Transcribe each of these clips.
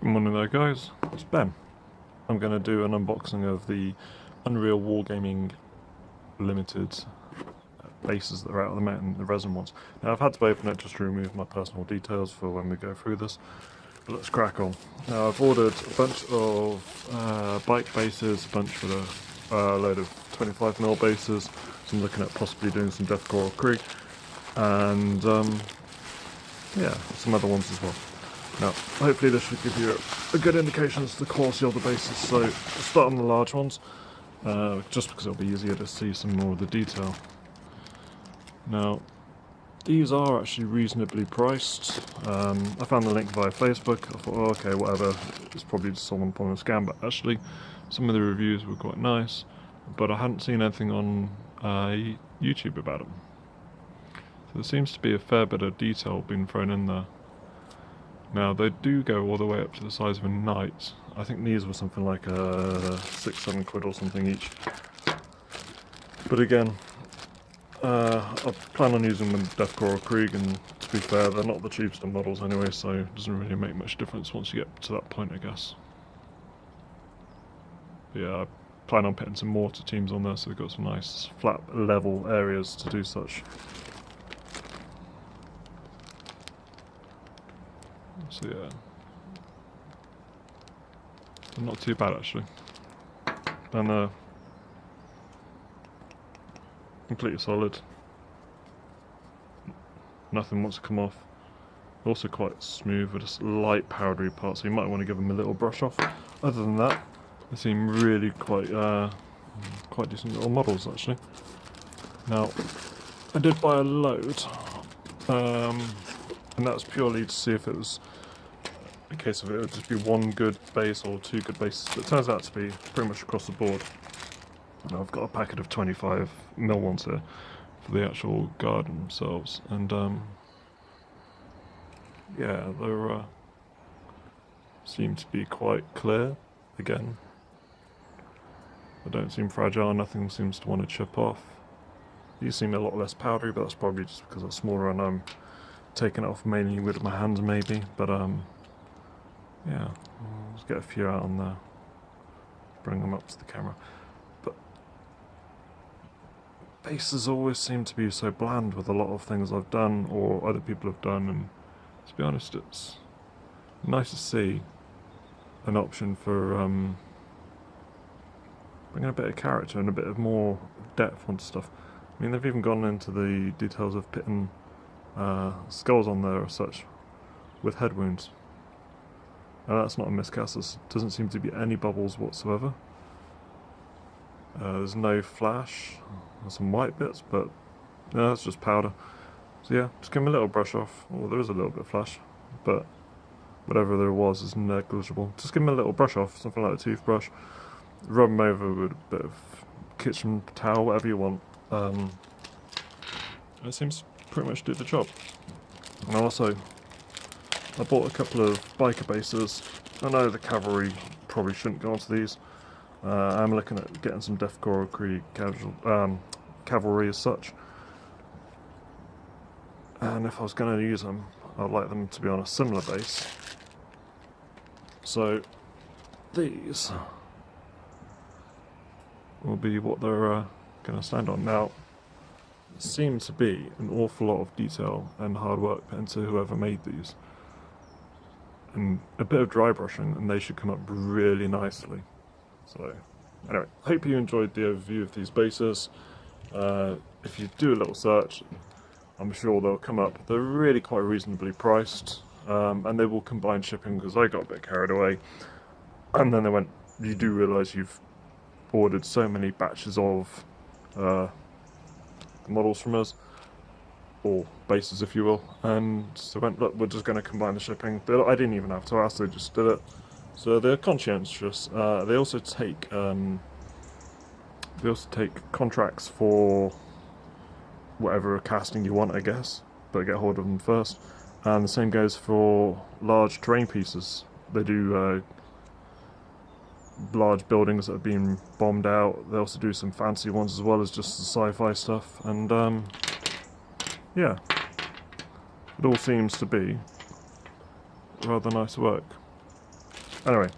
Good morning there guys, it's Ben. I'm going to do an unboxing of the Unreal Wargaming Limited bases that are out of the mountain, the resin ones. Now I've had to open it just to remove my personal details for when we go through this, but let's crack on. Now I've ordered a bunch of bike bases, a bunch with a load of 25mm bases, so I'm looking at possibly doing some Death Coral Creek, and yeah, some other ones as well. Now, hopefully this should give you a good indication as to the quality of the bases. So, we'll start on the large ones, just because it'll be easier to see some more of the detail. Now, these are actually reasonably priced. I found the link via Facebook. I thought, oh, okay, whatever, it's probably just someone pulling a scam, but actually, some of the reviews were quite nice, but I hadn't seen anything on YouTube about them. So there seems to be a fair bit of detail being thrown in there. Now they do go all the way up to the size of a knight. I think these were something like £6-7 or something each. But again, I plan on using them with Death Coral Krieg, and to be fair, they're not the cheapest of models anyway, so it doesn't really make much difference once you get to that point, I guess. But yeah, I plan on putting some mortar teams on there so they've got some nice flat level areas to do such. So yeah, they're not too bad actually, and completely solid, nothing wants to come off. Also quite smooth with a light powdery part, so you might want to give them a little brush off. Other than that, they seem really quite decent little models actually. Now, I did buy a load, and that's purely to see if it was a case of it would just be one good base or two good bases, but it turns out to be pretty much across the board. Now I've got a packet of 25mm ones here for the actual garden themselves, and yeah, they seem to be quite clear. Again, they don't seem fragile, nothing seems to want to chip off. These seem a lot less powdery, but that's probably just because they're smaller and I'm taking it off mainly with my hands maybe, but yeah, let's get a few out on there, bring them up to the camera. But bases always seem to be so bland with a lot of things I've done or other people have done, and to be honest, it's nice to see an option for bringing a bit of character and a bit of more depth onto stuff. I mean, they've even gone into the details of putting skulls on there or such with head wounds. Now that's not a miscast, there doesn't seem to be any bubbles whatsoever. There's no flash, there's some white bits, but no, that's just powder. So yeah, just give them a little brush off. Well, there is a little bit of flash, but whatever there was is negligible. Just give them a little brush off, something like a toothbrush. Rub them over with a bit of kitchen towel, whatever you want. It seems to pretty much do the job. And also, I bought a couple of biker bases. I know the cavalry probably shouldn't go onto these. I'm looking at getting some Death Coral Krieg cavalry as such. And if I was going to use them, I'd like them to be on a similar base. So these will be what they're going to stand on. Now, there seems to be an awful lot of detail and hard work put into whoever made these. And a bit of dry brushing and they should come up really nicely. So anyway, hope you enjoyed the overview of these bases. If you do a little search, I'm sure they'll come up. They're really quite reasonably priced, and they will combine shipping because I got a bit carried away. And then they went, you do realise you've ordered so many batches of models from us, or bases if you will, and so went, look, we're just going to combine the shipping. I didn't even have to ask, they just did it. So they're conscientious. They also take contracts for whatever casting you want, I guess, but get hold of them first. And the same goes for large terrain pieces. They do large buildings that have been bombed out. They also do some fancy ones as well as just the sci-fi stuff, and yeah, it all seems to be rather nice work. Anyway,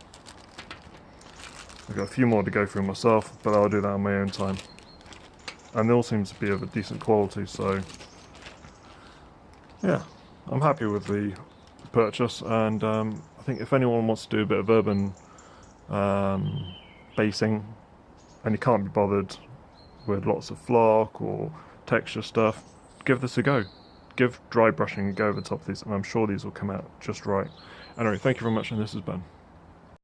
I've got a few more to go through myself, but I'll do that on my own time. And they all seem to be of a decent quality, so yeah, I'm happy with the purchase. And I think if anyone wants to do a bit of urban basing, and you can't be bothered with lots of flock or texture stuff, give this a go. Give dry brushing a go over the top of these, and I'm sure these will come out just right. Anyway, thank you very much, and this is Ben.